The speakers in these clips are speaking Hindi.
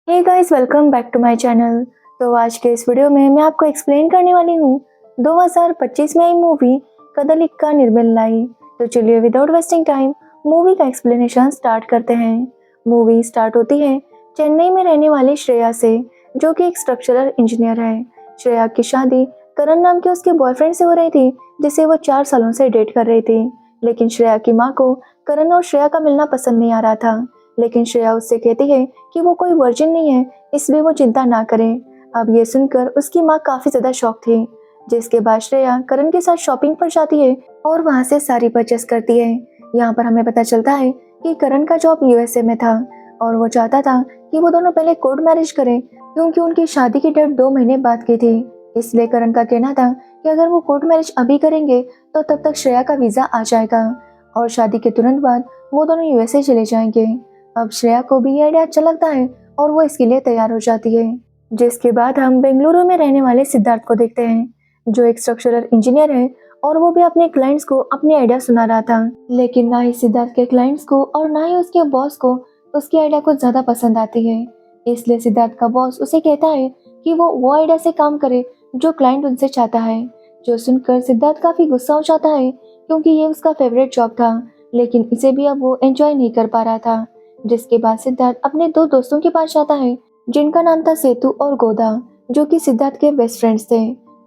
Hey guys, welcome back to my channel. तो आज के इस वीडियो में मैं आपको एक्सप्लेन करने वाली हूँ 2025 में आई मूवी कदलिक का निर्मल लाई। तो चलिए विदाउट वेस्टिंग टाइम मूवी का एक्सप्लेनेशन स्टार्ट करते हैं। मूवी स्टार्ट होती है चेन्नई में रहने वाली श्रेया से, जो कि एक स्ट्रक्चरल इंजीनियर है। श्रेया की शादी करण नाम के उसके बॉयफ्रेंड से हो रही थी, जिसे वो 4 सालों से डेट कर रही थी। लेकिन श्रेया की माँ को करण और श्रेया का मिलना पसंद नहीं आ रहा था। लेकिन श्रेया उससे कहती है कि वो कोई वर्जिन नहीं है, इसलिए वो चिंता ना करे। अब ये सुनकर उसकी माँ काफी ज्यादा शॉक थी। जिसके बाद श्रेया करण के साथ शॉपिंग पर जाती है और वहाँ से साड़ी परचेस करती है। यहाँ पर हमें पता चलता है कि करण का जॉब यूएसए में था और वो चाहता था कि वो दोनों पहले कोर्ट मैरिज करें, क्योंकि उनकी शादी की डेट 2 महीने बाद की थी। इसलिए करण का कहना था कि अगर वो कोर्ट मैरिज अभी करेंगे तो तब तक श्रेया का वीजा आ जाएगा और शादी के तुरंत बाद वो दोनों यूएसए चले जाएंगे। अब श्रेया को भी ये आइडिया अच्छा लगता है और वो इसके लिए तैयार हो जाती है। जिसके बाद हम बेंगलुरु में रहने वाले सिद्धार्थ को देखते हैं, जो एक स्ट्रक्चरल इंजीनियर है और वो भी अपने क्लाइंट्स को अपनी आइडिया सुना रहा था। लेकिन ना ही सिद्धार्थ के क्लाइंट्स को और ना ही उसके बॉस को उसकी आइडिया कुछ ज्यादा पसंद आती है। इसलिए सिद्धार्थ का बॉस उसे कहता है कि वो आइडिया से काम करे जो क्लाइंट उनसे चाहता है। जो सुनकर सिद्धार्थ काफी गुस्सा हो जाता है, क्योंकि ये उसका फेवरेट जॉब था, लेकिन इसे भी अब वो एंजॉय नहीं कर पा रहा था। जिसके बाद सिद्धार्थ अपने 2 दोस्तों के पास जाता है, जिनका नाम था सेतु और गोदा, जो कि सिद्धार्थ के बेस्ट फ्रेंड्स थे।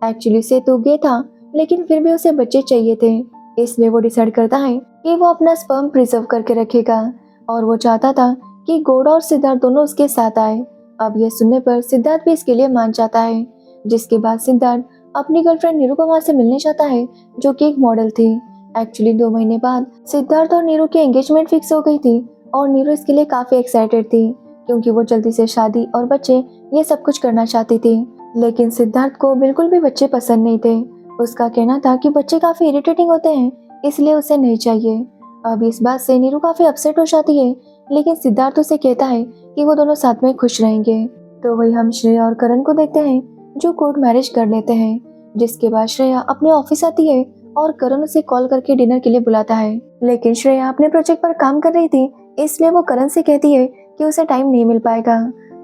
एक्चुअली सेतु गे था, लेकिन फिर भी उसे बच्चे चाहिए थे, इसलिए वो डिसाइड करता है कि वो अपना स्पर्म प्रिजर्व करके रखेगा और वो चाहता था कि गोदा और सिद्धार्थ दोनों उसके साथ आए। अब यह सुनने पर सिद्धार्थ भी इसके लिए मान जाता है। जिसके बाद सिद्धार्थ अपनी गर्लफ्रेंड निरुपमा से मिलने जाता है, जो कि एक मॉडल थी। एक्चुअली 2 महीने बाद सिद्धार्थ और नीरू की एंगेजमेंट फिक्स हो गई थी और नीरू इसके लिए काफी एक्साइटेड थी, क्योंकि वो जल्दी से शादी और बच्चे ये सब कुछ करना चाहती थी। लेकिन सिद्धार्थ को बिल्कुल भी बच्चे पसंद नहीं थे। उसका कहना था कि बच्चे काफी इरिटेटिंग होते हैं, इसलिए उसे नहीं चाहिए। अब इस बात से नीरू काफी अपसेट हो जाती है, लेकिन सिद्धार्थ उसे कहता है कि वो दोनों साथ में खुश रहेंगे। तो वही हम श्रेया और करण को देखते हैं, जो कोर्ट मैरिज कर लेते हैं। जिसके बाद श्रेया अपने ऑफिस आती है और करण उसे कॉल करके डिनर के लिए बुलाता है। लेकिन श्रेया अपने प्रोजेक्ट पर काम कर रही थी, इसलिए वो करण से कहती है कि उसे टाइम नहीं मिल पाएगा।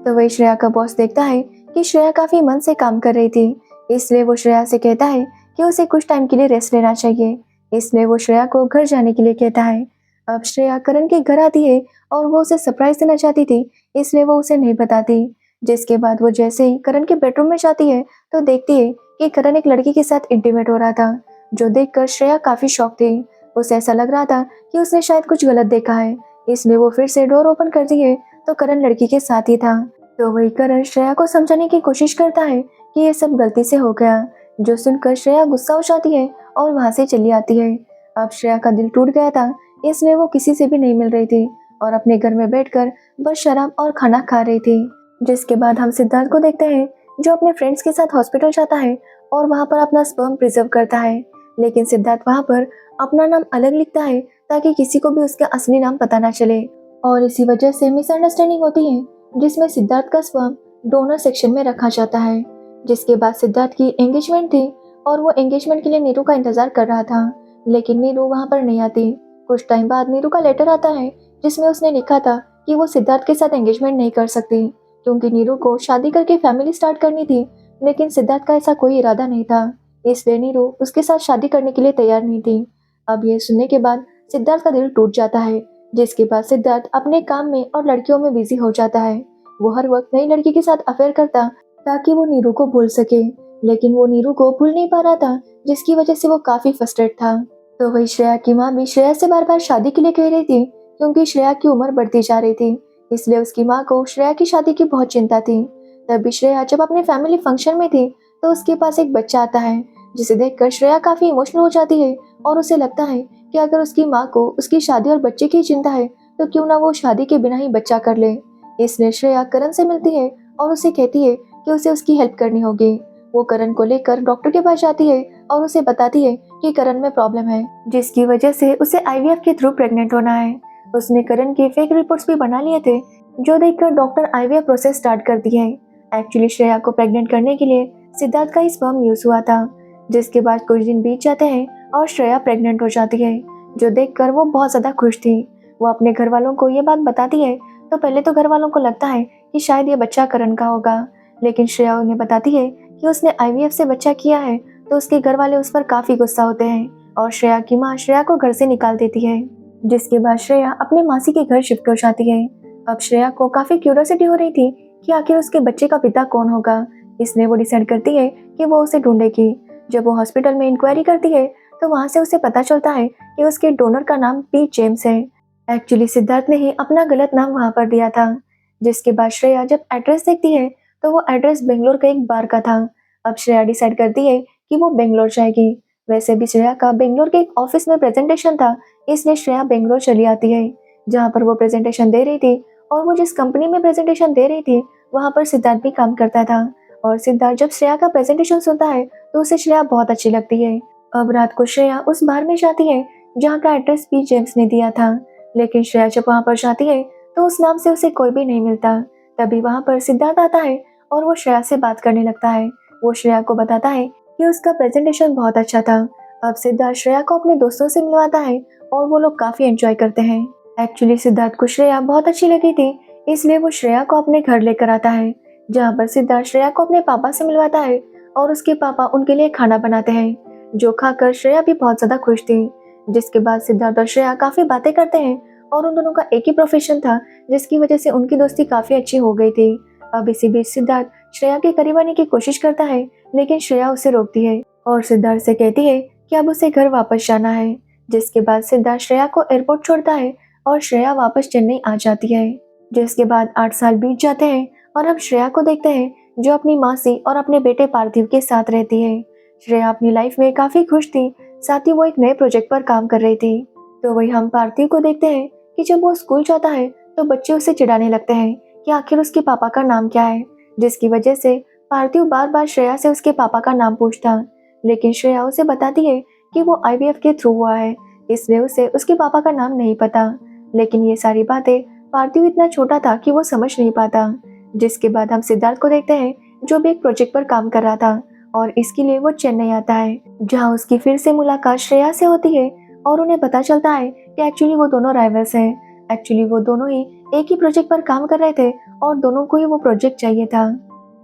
तो वही श्रेया का बॉस देखता है कि श्रेया काफी मन से काम कर रही थी, इसलिए वो श्रेया से कहता है कि उसे कुछ टाइम के लिए रेस्ट लेना चाहिए। इसलिए वो श्रेया को घर जाने के लिए कहता है। अब श्रेया करण के घर आती है और वो उसे सरप्राइज देना चाहती थी, इसलिए वो उसे नहीं बताती। जिसके बाद वो जैसे ही करण के बेडरूम में जाती है तो देखती है कि करण एक लड़की के साथ इंटीमेट हो रहा था, जो देखकर श्रेया काफी शॉक थी। उसे ऐसा लग रहा था कि उसने शायद कुछ गलत देखा है, इसलिए वो फिर से डोर ओपन करती है तो करण लड़की के साथ ही था। तो वही करण श्रेया को समझाने की कोशिश करता है कि ये सब गलती से हो गया, जो सुनकर श्रेया गुस्सा हो जाती है और वहां से चली आती है। अब श्रेया का दिल टूट गया था, इसलिए वो किसी से भी नहीं मिल रही थी और अपने घर में बैठकर बस शराब और खाना खा रही थी। जिसके बाद हम सिद्धार्थ को देखते हैं, जो अपने फ्रेंड्स के साथ हॉस्पिटल जाता है और वहां पर अपना स्पर्म प्रिजर्व करता है। लेकिन सिद्धार्थ वहां पर अपना नाम अलग लिखता है, ताकि किसी को भी उसका असली नाम पता ना चले। और इसी वजह से मिसअंडरस्टैंडिंग होती है, जिसमें सिद्धार्थ का स्पर्म डोनर सेक्शन में रखा जाता है। जिसके बाद सिद्धार्थ की एंगेजमेंट थी और वो एंगेजमेंट के लिए नीरू का इंतजार कर रहा था, लेकिन नीरू वहां पर नहीं आती। कुछ टाइम बाद नीरू का लेटर आता है, जिसमें उसने लिखा था कि वो सिद्धार्थ के साथ एंगेजमेंट नहीं कर सकती, क्योंकि नीरू को शादी करके फैमिली स्टार्ट करनी थी। लेकिन सिद्धार्थ का ऐसा कोई इरादा नहीं था, इसलिए नीरू उसके साथ शादी करने के लिए तैयार नहीं थी। अब ये सुनने के बाद सिद्धार्थ का दिल टूट जाता है। जिसके बाद सिद्धार्थ अपने काम में और लड़कियों में बिजी हो जाता है। वो हर वक्त नई लड़की के साथ अफेयर करता, ताकि वो नीरू को भूल सके, लेकिन वो नीरू को भूल नहीं पा रहा था, जिसकी वजह से वो काफी फ्रस्ट्रेट था। तो वही श्रेया की माँ भी श्रेया से बार बार शादी के लिए कह रही थी, क्योंकि श्रेया की उम्र बढ़ती जा रही थी, इसलिए उसकी माँ को श्रेया की शादी की बहुत चिंता थी। तभी श्रेया जब अपने फैमिली फंक्शन में थी तो उसके पास एक बच्चा आता है, जिसे देखकर श्रेया काफी इमोशनल हो जाती है और उसे लगता है कि अगर उसकी माँ को उसकी शादी और बच्चे की चिंता है तो क्यों ना वो शादी के बिना ही बच्चा कर ले। इसलिए श्रेया करण से मिलती है और उसे कहती है कि उसे उसकी हेल्प करनी होगी। वो करण को लेकर डॉक्टर के पास जाती है और उसे बताती है कि करण में प्रॉब्लम है, जिसकी वजह से उसे आईवीएफ के थ्रू प्रेग्नेंट होना है। उसने करण के फेक रिपोर्ट्स भी बना लिए थे, जो देखकर डॉक्टर आईवीएफ प्रोसेस स्टार्ट कर दी है। एक्चुअली श्रेया को प्रेग्नेंट करने के लिए सिद्धार्थ का ही स्पर्म यूज हुआ था। जिसके बाद कुछ दिन बीत जाते हैं और श्रेया प्रेग्नेंट हो जाती है, जो देखकर वो बहुत ज्यादा खुश थी। वो अपने घर वालों को ये बात बताती है तो पहले तो घर वालों को लगता है कि शायद ये बच्चा करण का होगा, लेकिन श्रेया उन्हें बताती है कि उसने आईवीएफ से बच्चा किया है। तो उसके घर वाले उस पर काफी गुस्सा होते हैं और श्रेया की माँ श्रेया को घर से निकाल देती है, जिसके बाद श्रेया अपने मासी के घर शिफ्ट हो जाती है। अब श्रेया को काफी क्यूरियोसिटी हो रही थी कि आखिर उसके बच्चे का पिता कौन होगा, इसलिए वो डिसाइड करती है कि वो उसे ढूंढेगी। जब वो हॉस्पिटल में इंक्वायरी करती है तो वहाँ से उसे पता चलता है कि उसके डोनर का नाम पी जेम्स है। एक्चुअली सिद्धार्थ ने ही अपना गलत नाम वहाँ पर दिया था। जिसके बाद श्रेया जब एड्रेस देखती है तो वो एड्रेस बेंगलोर का एक बार का था। अब श्रेया डिसाइड करती है कि वो बेंगलोर जाएगी। वैसे भी श्रेया का बेंगलोर के एक ऑफिस में प्रेजेंटेशन था, इसलिए श्रेया बेंगलोर चली आती है, जहाँ पर वो प्रेजेंटेशन दे रही थी। और वो जिस कंपनी में प्रेजेंटेशन दे रही थी वहाँ पर सिद्धार्थ भी काम करता था। और सिद्धार्थ जब श्रेया का प्रेजेंटेशन सुनता है तो उसे श्रेया बहुत अच्छी लगती है। अब रात को श्रेया उस बार में जाती है जहाँ का एड्रेस पी जेम्स ने दिया था, लेकिन श्रेया जब वहाँ पर जाती है तो उस नाम से उसे कोई भी नहीं मिलता। तभी वहाँ पर सिद्धार्थ आता है और वो श्रेया से बात करने लगता है। वो श्रेया को बताता है कि उसका प्रेजेंटेशन बहुत अच्छा था। अब सिद्धार्थ श्रेया को अपने दोस्तों से मिलवाता है और वो लोग काफी एंजॉय करते हैं। एक्चुअली सिद्धार्थ को श्रेया बहुत अच्छी लगी थी, इसलिए वो श्रेया को अपने घर लेकर आता है, जहाँ पर सिद्धार्थ श्रेया को अपने पापा से मिलवाता है और उसके पापा उनके लिए खाना बनाते हैं, जो खाकर श्रेया भी बहुत ज्यादा खुश थी। जिसके बाद सिद्धार्थ और श्रेया काफी बातें करते हैं और उन दोनों का एक ही प्रोफेशन था, जिसकी वजह से उनकी दोस्ती काफी अच्छी हो गई थी। अब इसी बीच सिद्धार्थ श्रेया के करीब आने की कोशिश करता है, लेकिन श्रेया उसे रोकती है और सिद्धार्थ से कहती है कि अब उसे घर वापस जाना है। जिसके बाद सिद्धार्थ श्रेया को एयरपोर्ट छोड़ता है और श्रेया वापस चेन्नई आ जाती है। जिसके बाद 8 साल बीत जाते हैं और अब श्रेया को देखते हैं, जो अपनी मासी और अपने बेटे पार्थिव के साथ रहती है। श्रेया अपनी लाइफ में काफी खुश थी, साथ ही वो एक नए प्रोजेक्ट पर काम कर रही थी। तो वही हम पार्थिव को देखते हैं कि जब वो स्कूल जाता है तो बच्चे उसे चिढ़ाने लगते हैं कि आखिर उसके पापा का नाम क्या है, जिसकी वजह से पार्थिव बार बार श्रेया से उसके पापा का नाम पूछता, लेकिन श्रेया उसे बताती है कि वो आईवीएफ के थ्रू हुआ है, इसलिए उसे उसके पापा का नाम नहीं पता। लेकिन ये सारी बातें पार्थिव इतना छोटा था कि वो समझ नहीं पाता। जिसके बाद हम सिद्धार्थ को देखते हैं, जो भी एक प्रोजेक्ट पर काम कर रहा था और इसके लिए वो चेन्नई आता है, जहाँ उसकी फिर से मुलाकात श्रेया से होती है और उन्हें पता चलता है कि एक्चुअली वो दोनों राइवल्स हैं। एक्चुअली वो दोनों ही एक ही प्रोजेक्ट पर काम कर रहे थे और दोनों को ही वो प्रोजेक्ट चाहिए था,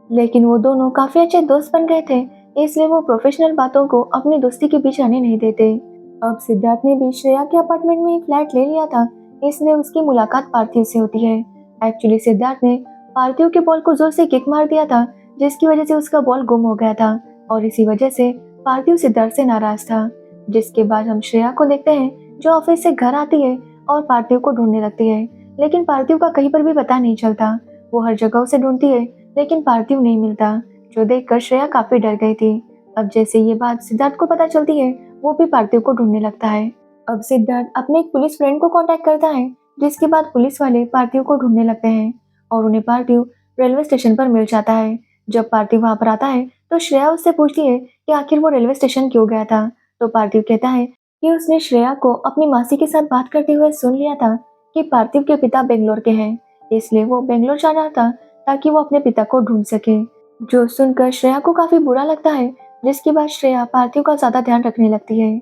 लेकिन वो दोनों काफी अच्छे दोस्त बन गए थे, इसलिए वो प्रोफेशनल बातों को अपनी दोस्ती के बीच आने नहीं देते। अब सिद्धार्थ ने भी श्रेया के अपार्टमेंट में फ्लैट ले लिया था, इसलिए उसकी मुलाकात पार्थिव से होती है। एक्चुअली सिद्धार्थ ने पार्थिव के बॉल को जोर से किक मार दिया था, जिसकी वजह से उसका बॉल गुम हो गया था और इसी वजह से पार्थिव सिद्धार्थ से नाराज था। जिसके बाद हम श्रेया को देखते हैं, जो ऑफिस से घर आती है और पार्थिव को ढूंढने लगती है, लेकिन पार्थिव का कहीं पर भी पता नहीं चलता। वो हर जगह उसे ढूंढती है, लेकिन पार्थिव नहीं मिलता, जो देखकर श्रेया काफी डर गई थी। अब जैसे ये बात सिद्धार्थ को पता चलती है, वो भी पार्थिव को ढूंढने लगता है। अब सिद्धार्थ अपने एक पुलिस फ्रेंड को कांटेक्ट करता है, जिसके बाद पुलिस वाले पार्थिव को ढूंढने लगते हैं और उन्हें पार्थिव रेलवे स्टेशन पर मिल जाता है। जब पार्थिव वहां पर आता है तो श्रेया उससे पूछती है कि आखिर वो रेलवे स्टेशन क्यों गया था। तो पार्थिव कहता है कि उसने श्रेया को अपनी मासी के साथ बात करते हुए सुन लिया था कि पार्थिव के पिता बेंगलोर के हैं, इसलिए वो बेंगलोर जाना था ताकि वो अपने पिता को ढूंढ सके। जो सुनकर श्रेया को काफी बुरा लगता है, जिसके बाद श्रेया पार्थिव का ज्यादा ध्यान रखने लगती है।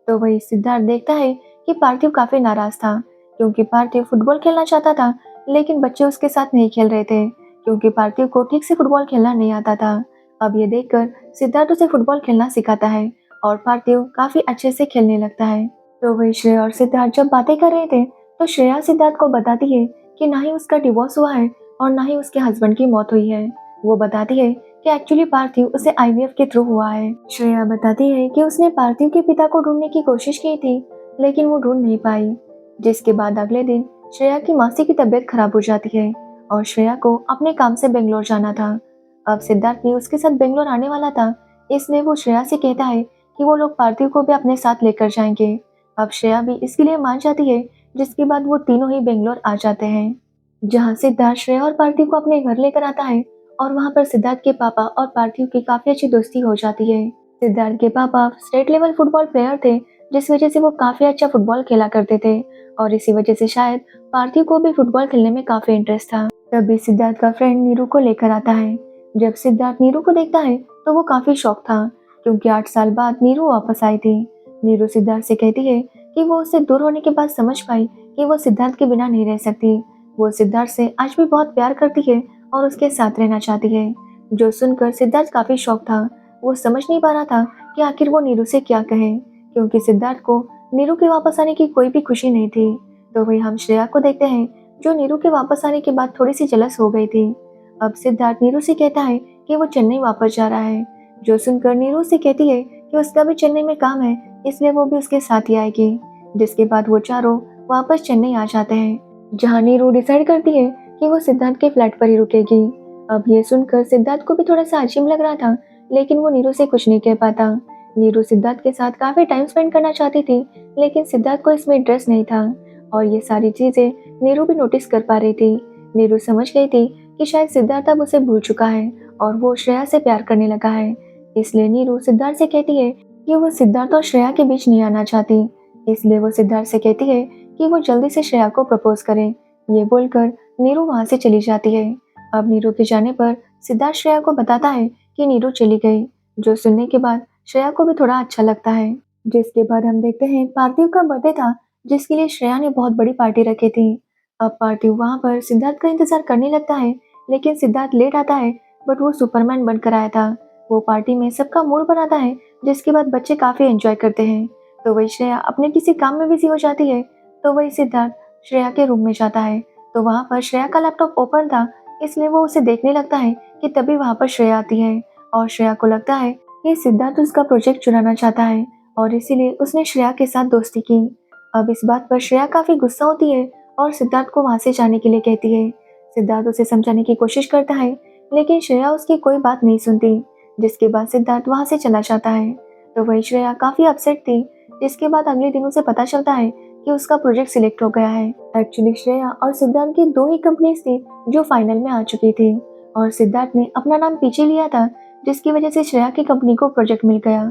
तो वही सिद्धार्थ देखता है कि पार्थिव काफी नाराज था, क्योंकि पार्थिव फुटबॉल खेलना चाहता था, लेकिन बच्चे उसके साथ नहीं खेल रहे थे, क्योंकि पार्थिव को ठीक से फुटबॉल खेलना नहीं आता था। अब ये देखकर सिद्धार्थ उसे फुटबॉल खेलना सिखाता है और पार्थिव काफी अच्छे से खेलने लगता है। तो वही श्रेया और सिद्धार्थ जब बातें कर रहे थे तो श्रेया सिद्धार्थ को बताती है कि ना ही उसका डिवोर्स हुआ है और ना ही उसके हस्बैंड की मौत हुई है। वो बताती है कि एक्चुअली पार्थिव उसे आईवीएफ के थ्रू हुआ है। श्रेया बताती है कि उसने पार्थिव के पिता को ढूंढने की कोशिश की थी, लेकिन वो ढूंढ नहीं पाई। जिसके बाद अगले दिन श्रेया की मासी की तबीयत खराब हो जाती है और श्रेया को अपने काम से बेंगलोर जाना था। अब सिद्धार्थ भी उसके साथ बेंगलोर आने वाला था, इसलिए वो श्रेया से कहता है कि वो लोग पार्थिव को भी अपने साथ लेकर जाएंगे। अब श्रेया भी इसके लिए मान जाती है, जिसके बाद वो तीनों ही बेंगलोर आ जाते हैं, जहाँ सिद्धार्थ श्रेया और पार्थिव को अपने घर लेकर आता है और वहाँ पर सिद्धार्थ के पापा और पार्थिव की काफी अच्छी दोस्ती हो जाती है। सिद्धार्थ के पापा स्टेट लेवल फुटबॉल प्लेयर थे, जिस वजह से वो काफी अच्छा फुटबॉल खेला करते थे और इसी वजह से शायद पार्थिव को भी फुटबॉल खेलने में काफी इंटरेस्ट था। तभी सिद्धार्थ का फ्रेंड नीरू को लेकर आता है। जब सिद्धार्थ नीरू को देखता है तो वो काफी शॉक था, क्योंकि 8 साल बाद नीरू वापस आई थी। नीरू सिद्धार्थ से कहती है कि वो उससे दूर होने के बाद समझ पाई कि वो सिद्धार्थ के बिना नहीं रह सकती, वो सिद्धार्थ से आज भी बहुत प्यार करती है और उसके साथ रहना चाहती है। जो सुनकर सिद्धार्थ काफी शॉक था। वो समझ नहीं पा रहा था कि आखिर वो नीरू से क्या कहे, क्योंकि सिद्धार्थ को नीरू के वापस आने की कोई भी खुशी नहीं थी। तो वही हम श्रेया को देखते हैं, जो नीरू के वापस आने के बाद थोड़ी सी जलस हो गई थी। अब सिद्धार्थ नीरू से कहता है कि वो चेन्नई वापस जा रहा है। जो सुनकर नीरू से कहती है कि उसका भी चेन्नई में काम है, इसलिए वो भी उसके साथ ही आएगी। जिसके बाद वो चारों वापस चेन्नई आ जाते हैं, जहाँ नीरू डिसाइड करती है कि वो सिद्धार्थ के फ्लैट पर ही रुकेगी। अब ये सुनकर सिद्धार्थ को भी थोड़ा सा अजीब लग रहा था, लेकिन वो नीरू से कुछ नहीं कह पाता। नीरू सिद्धार्थ के साथ काफी टाइम स्पेंड करना चाहती थी, लेकिन सिद्धार्थ को इसमें इंटरेस्ट नहीं था, और ये सारी चीजें नीरू भी नोटिस कर पा रही थी। नीरू समझ गई थी कि शायद सिद्धार्थ अब उसे भूल चुका है और वो श्रेया से प्यार करने लगा है। इसलिए नीरू सिद्धार्थ से कहती है कि वो सिद्धार्थ और श्रेया के बीच नहीं आना चाहती। इसलिए वो सिद्धार्थ से कहती है कि वो जल्दी से श्रेया को प्रपोज करे। ये बोलकर नीरू वहां से चली जाती है। अब नीरू के जाने पर सिद्धार्थ श्रेया को बताता है कि नीरू चली गई, जो सुनने के बाद श्रेया को भी थोड़ा अच्छा लगता है। जिसके बाद हम देखते हैं पार्थिव का बर्थडे था, जिसके लिए श्रेया ने बहुत बड़ी पार्टी रखी थी। अब पार्थिव वहां पर सिद्धार्थ का इंतजार करने लगता है, लेकिन सिद्धार्थ लेट आता है, बट वो सुपरमैन बनकर आया था। वो पार्टी में सबका मूड बनाता है, जिसके बाद बच्चे काफी एंजॉय करते हैं। तो वही श्रेया अपने किसी काम में बिजी हो जाती है। तो वही सिद्धार्थ श्रेया के रूम में जाता है, तो वहां पर श्रेया का लैपटॉप ओपन था, इसलिए वो उसे देखने लगता है कि तभी वहां पर श्रेया आती है। और श्रेया को लगता है कि सिद्धार्थ उसका प्रोजेक्ट चुराना चाहता है, और इसीलिए उसने श्रेया के साथ दोस्ती की। अब इस बात पर श्रेया काफी गुस्सा होती है और सिद्धार्थ को वहां से जाने के लिए कहती है। सिद्धार्थ उसे समझाने की कोशिश करता है, लेकिन श्रेया उसकी कोई बात नहीं सुनती। जिसके बाद सिद्धार्थ वहां से चला जाता है। तो वही श्रेया काफी अपसेट थी। जिसके बाद अगले दिन उसे पता चलता है कि उसका प्रोजेक्ट सिलेक्ट हो गया है। एक्चुअली श्रेया और सिद्धार्थ की दो ही कंपनीज थी जो फाइनल में आ चुकी थी, और सिद्धार्थ ने अपना नाम पीछे लिया था, जिसकी वजह से श्रेया की कंपनी को प्रोजेक्ट मिल गया।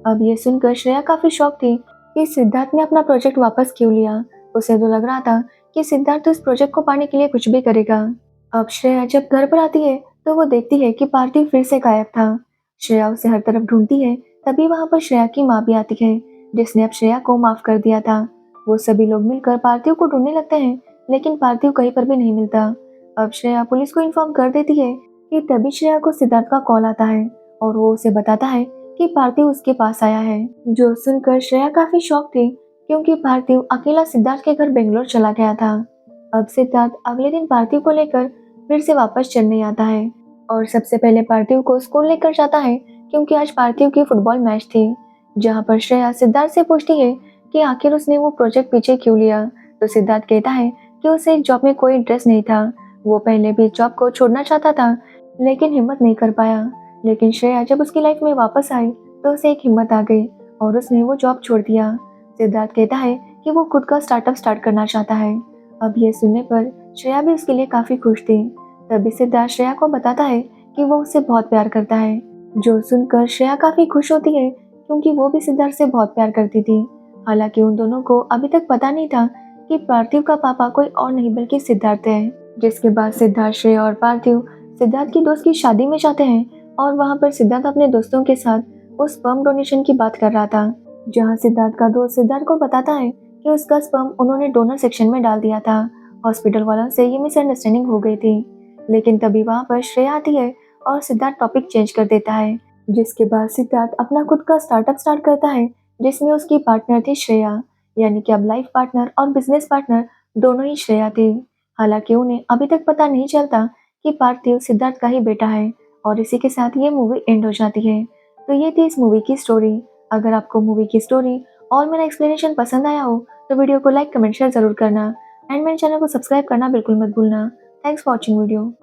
अब ये सुनकर श्रेया काफी शॉक थी कि सिद्धार्थ ने अपना प्रोजेक्ट वापस क्यों लिया। उसे तो लग रहा था कि सिद्धार्थ उस प्रोजेक्ट को पाने के लिए कुछ भी करेगा। अब श्रेया जब घर पर आती है, तो वो देखती है कि पार्थिव फिर से गायब था। श्रेया उसे हर तरफ ढूंढती है, तभी वहां पर श्रेया की माँ भी आती है, जिसने अब श्रेया को माफ कर दिया था। वो सभी लोग मिलकर पार्थिव को ढूंढने लगते हैं, लेकिन पार्थिव कहीं पर भी नहीं मिलता। अब श्रेया पुलिस को इन्फॉर्म कर देती है कि तभी श्रेया को सिद्धार्थ का कॉल आता है, और वो उसे बताता है कि पार्थिव उसके पास आया है। जो सुनकर श्रेया काफी शॉक थी, क्योंकि पार्थिव अकेला सिद्धार्थ के घर बेंगलोर चला गया था। अब सिद्धार्थ अगले दिन पार्थिव को लेकर फिर से वापस चेन्नई आता है, और सबसे पहले पार्थिव को स्कूल लेकर जाता है, क्योंकि आज पार्थिव की फुटबॉल मैच थी। जहाँ पर श्रेया सिद्धार्थ से पूछती है कि आखिर उसने वो प्रोजेक्ट पीछे क्यों लिया। तो सिद्धार्थ कहता है कि उसे जॉब में कोई इंटरेस्ट नहीं था। वो पहले भी जॉब को छोड़ना चाहता था, लेकिन हिम्मत नहीं कर पाया। लेकिन श्रेया जब उसकी लाइफ में वापस आई, तो उसे एक हिम्मत आ गई और उसने वो जॉब छोड़ दिया। सिद्धार्थ कहता है कि वो खुद का स्टार्टअप स्टार्ट करना चाहता है। अब ये सुनने पर श्रेया भी उसके लिए काफी खुश थी। तभी सिद्धार्थ श्रेया को बताता है कि वो उससे बहुत प्यार करता है। जो सुनकर श्रेया काफी खुश होती है, क्योंकि वो भी सिद्धार्थ से बहुत प्यार करती थी। हालांकि उन दोनों को अभी तक पता नहीं था कि पार्थिव का पापा कोई और नहीं बल्कि सिद्धार्थ है। जिसके बाद सिद्धार्थ, श्रेया और पार्थिव सिद्धार्थ की दोस्त की शादी में जाते हैं, और वहां पर सिद्धार्थ अपने दोस्तों के साथ उस स्पर्म डोनेशन की बात कर रहा था, जहां सिद्धार्थ का दोस्त सिद्धार्थ को बताता है कि उसका स्पर्म उन्होंने डोनर सेक्शन में डाल दिया था। हॉस्पिटल वालों से ये मिसअंडरस्टैंडिंग हो गई थी। लेकिन तभी वहां पर श्रेया आती है और सिद्धार्थ टॉपिक चेंज कर देता है। जिसके बाद सिद्धार्थ अपना खुद का स्टार्टअप स्टार्ट करता है, जिसमें उसकी पार्टनर थी श्रेया। यानी कि अब लाइफ पार्टनर और बिजनेस पार्टनर दोनों ही श्रेया थी। हालांकि उन्हें अभी तक पता नहीं चलता कि पार्थिव सिद्धार्थ का ही बेटा है, और इसी के साथ ये मूवी एंड हो जाती है। तो ये थी इस मूवी की स्टोरी। अगर आपको मूवी की स्टोरी और मेरा एक्सप्लेनेशन पसंद आया हो, तो वीडियो को लाइक, कमेंट, शेयर जरूर करना, एंड मेरे चैनल को सब्सक्राइब करना बिल्कुल मत भूलना। Thanks for watching video.